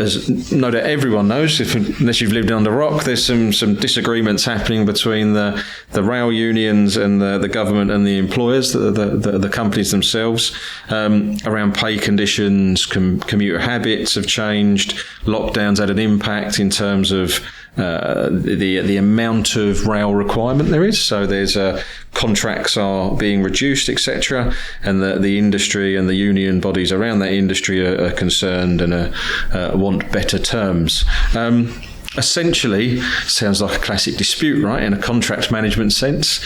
as no doubt everyone knows, unless you've lived under a rock, there's some disagreements happening between the rail unions and the government and the employers, the companies themselves, around pay conditions. Commuter habits have changed. Lockdowns had an impact in terms of the amount of rail requirement there is. So there's contracts are being reduced, etc., and the industry and the union bodies around that industry are concerned and want better terms. Essentially, sounds like a classic dispute, right, in a contract management sense.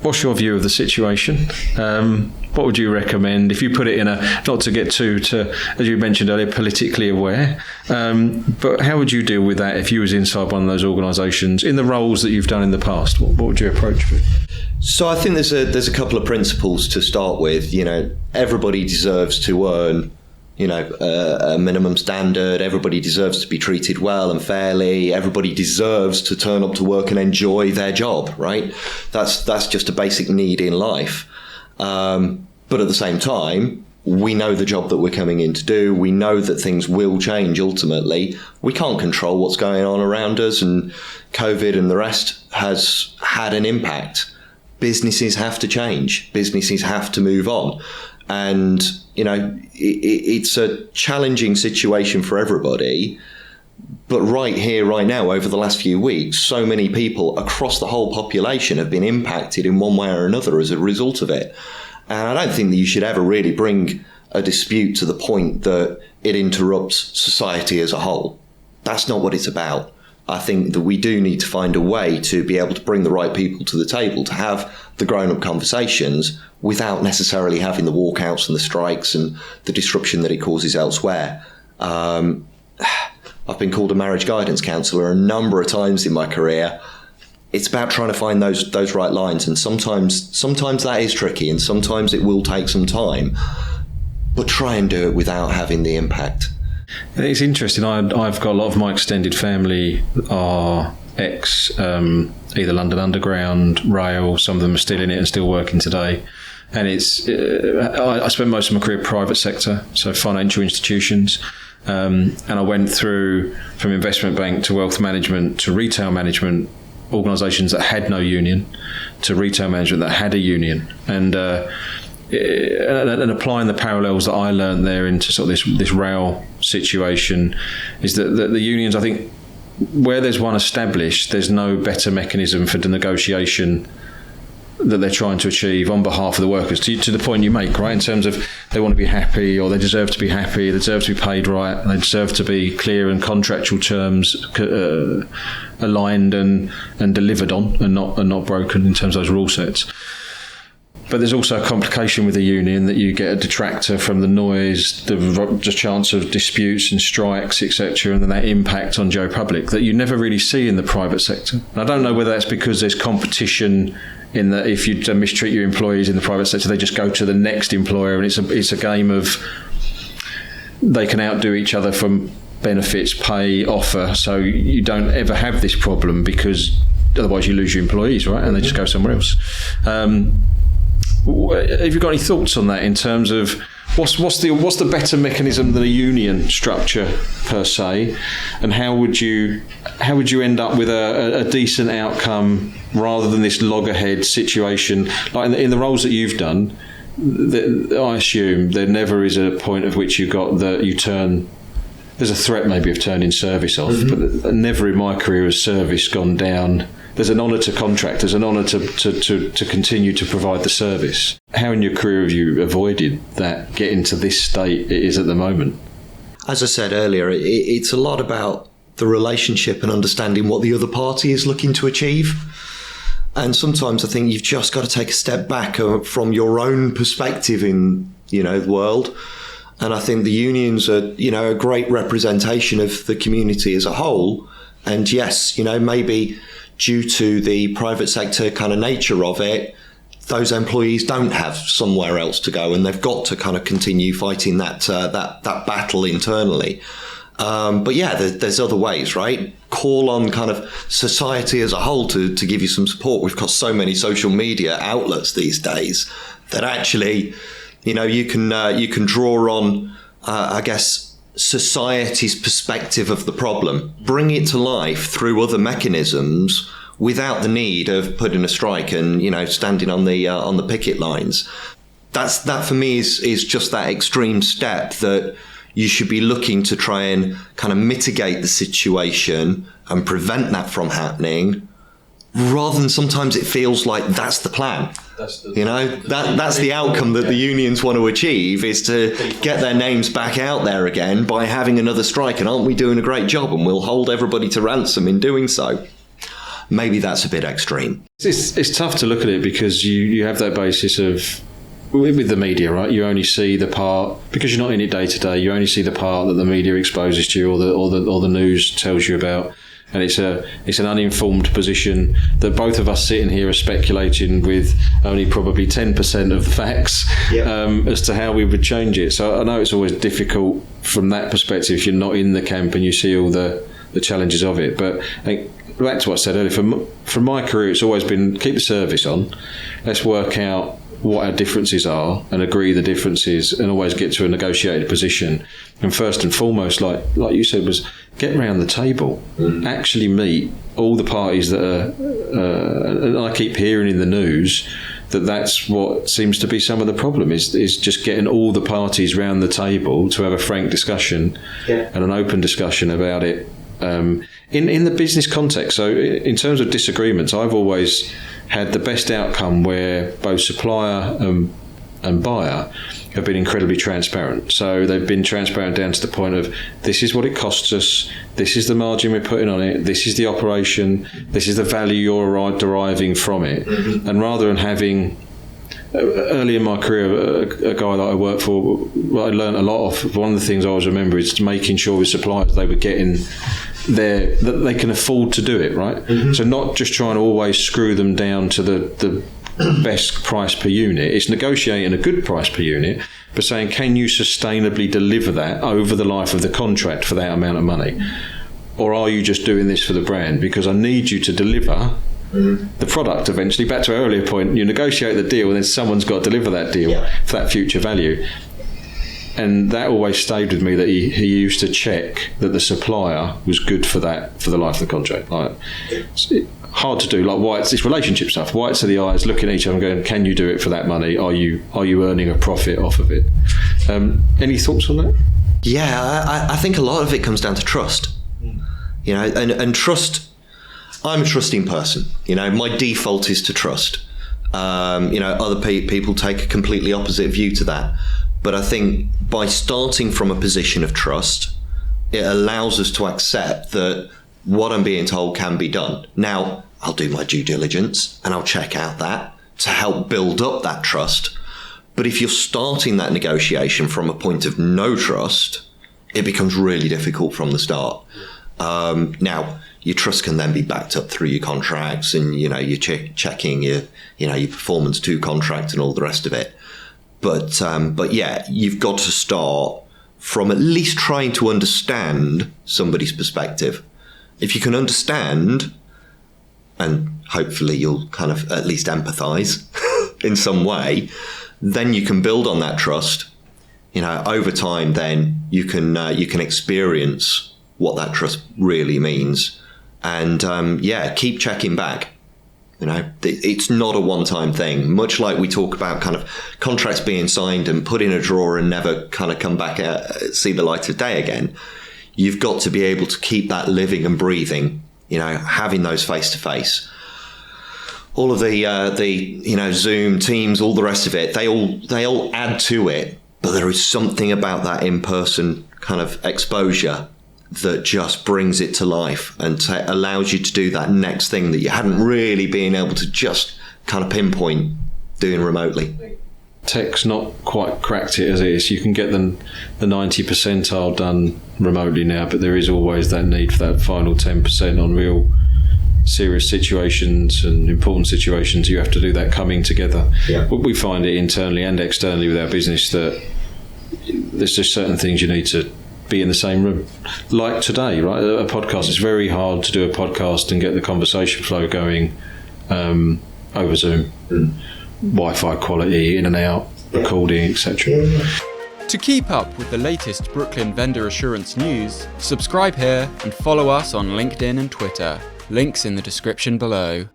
What's your view of the situation? What would you recommend if you put it in not to get too, as you mentioned earlier, politically aware, but how would you deal with that if you was inside one of those organisations in the roles that you've done in the past? What would your approach be? So I think there's a couple of principles to start with. Everybody deserves to earn a minimum standard. Everybody deserves to be treated well and fairly. Everybody deserves to turn up to work and enjoy their job, right? That's just a basic need in life. But at the same time, we know the job that we're coming in to do. We know that things will change ultimately. We can't control what's going on around us, and COVID and the rest has had an impact. Businesses have to change. Businesses have to move on. And, it's a challenging situation for everybody. But right here, right now, over the last few weeks, so many people across the whole population have been impacted in one way or another as a result of it. And I don't think that you should ever really bring a dispute to the point that it interrupts society as a whole. That's not what it's about. I think that we do need to find a way to be able to bring the right people to the table, to have the grown-up conversations without necessarily having the walkouts and the strikes and the disruption that it causes elsewhere. I've been called a marriage guidance counsellor a number of times in my career. It's about trying to find those right lines, and sometimes that is tricky, and sometimes it will take some time, but try and do it without having the impact. It's interesting. I've got a lot of my extended family are either London Underground, rail. Some of them are still in it and still working today. And I spent most of my career private sector, so financial institutions. And I went through from investment bank to wealth management to retail management, organisations that had no union, to retail management that had a union. And applying the parallels that I learned there into sort of this rail situation is that the unions, I think, where there's one established, there's no better mechanism for the negotiation that they're trying to achieve on behalf of the workers, to the point you make, right, in terms of they want to be happy, or they deserve to be happy, they deserve to be paid right, they deserve to be clear in contractual terms, aligned and delivered on, and not broken in terms of those rule sets. But there's also a complication with the union that you get a detractor from the noise, the chance of disputes and strikes, etc., and then that impact on Joe Public that you never really see in the private sector. And I don't know whether that's because there's competition in that if you mistreat your employees in the private sector, they just go to the next employer, and it's a game of they can outdo each other from benefits, pay, offer. So you don't ever have this problem because otherwise you lose your employees, right? And they just go somewhere else. Have you got any thoughts on that in terms of what's the better mechanism than a union structure per se, and how would you end up with a decent outcome rather than this loggerhead situation like in the roles that you've done? I assume there never is a point at which you got that you turn. There's a threat maybe of turning service off, but never in my career has service gone down. There's an honour to contract. There's an honour to continue to provide the service. How in your career have you avoided that getting to this state it is at the moment? As I said earlier, it's a lot about the relationship and understanding what the other party is looking to achieve. And sometimes I think you've just got to take a step back from your own perspective in the world. And I think the unions are a great representation of the community as a whole. And yes, maybe due to the private sector kind of nature of it, those employees don't have somewhere else to go, and they've got to kind of continue fighting that battle internally. But yeah, there's other ways, right? Call on kind of society as a whole to give you some support. We've got so many social media outlets these days that actually, you can draw on, I guess, society's perspective of the problem, bring it to life through other mechanisms without the need of putting a strike and, standing on the picket lines. That for me is just that extreme step that you should be looking to try and kind of mitigate the situation and prevent that from happening, rather than sometimes it feels like that's the plan. That's the outcome that the unions want to achieve, is to get their names back out there again by having another strike. And aren't we doing a great job? And we'll hold everybody to ransom in doing so. Maybe that's a bit extreme. It's tough to look at it because you have that basis of, with the media, right? You only see the part, because you're not in it day to day, you only see the part that the media exposes to you or the news tells you about. And it's an uninformed position that both of us sitting here are speculating with only probably 10% of the facts as to how we would change it. So I know it's always difficult from that perspective if you're not in the camp and you see all the challenges of it. But I think, back to what I said earlier, from my career, it's always been keep the service on. Let's work out what our differences are and agree the differences and always get to a negotiated position. And first and foremost, like you said, was get round the table, actually meet all the parties that are, and I keep hearing in the news that's what seems to be some of the problem is just getting all the parties round the table to have a frank discussion and an open discussion about it in the business context. So in terms of disagreements, I've always had the best outcome where both supplier and buyer have been incredibly transparent. So they've been transparent down to the point of, this is what it costs us, this is the margin we're putting on it, this is the operation, this is the value you're deriving from it. Mm-hmm. And rather than having, early in my career, a guy that I worked for, what I learned a lot of, one of the things I always remember is making sure with suppliers they were getting that they can afford to do it, right? Mm-hmm. So not just trying to always screw them down to the best price per unit. It's negotiating a good price per unit, but saying, can you sustainably deliver that over the life of the contract for that amount of money? Or are you just doing this for the brand? Because I need you to deliver the product eventually. Back to our earlier point, you negotiate the deal and then someone's got to deliver that deal for that future value. And that always stayed with me, that he used to check that the supplier was good for that, for the life of the contract. Like, it's hard to do. Like White's, it's relationship stuff. Whites to the eyes, looking at each other and going, can you do it for that money? Are you earning a profit off of it? Any thoughts on that? Yeah, I think a lot of it comes down to trust. And trust. I'm a trusting person. My default is to trust. Other people take a completely opposite view to that. But I think by starting from a position of trust, it allows us to accept that what I'm being told can be done. Now, I'll do my due diligence and I'll check out that to help build up that trust. But if you're starting that negotiation from a point of no trust, it becomes really difficult from the start. Now, your trust can then be backed up through your contracts and, you're checking your performance to contract and all the rest of it. But yeah, you've got to start from at least trying to understand somebody's perspective. If you can understand, and hopefully you'll kind of at least empathize in some way, then you can build on that trust. Over time, then you can experience what that trust really means, and keep checking back. It's not a one-time thing. Much like we talk about kind of contracts being signed and put in a drawer and never kind of come back see the light of day again. You've got to be able to keep that living and breathing. Having those face-to-face. All of the Zoom, Teams, all the rest of it. They all add to it. But there is something about that in-person kind of exposure that just brings it to life and allows you to do that next thing that you hadn't really been able to just kind of pinpoint doing remotely. Tech's not quite cracked it as it is. You can get the 90 percentile done remotely now, but there is always that need for that final 10% on real serious situations and important situations. You have to do that coming together. Yeah. We find it internally and externally with our business that there's just certain things you need to be in the same room. Like today, right? A podcast, it's very hard to do a podcast and get the conversation flow going over Zoom. Wi-Fi quality, in and out, recording, etc. To keep up with the latest Brooklyn vendor assurance news, subscribe here and follow us on LinkedIn and Twitter. Links in the description below.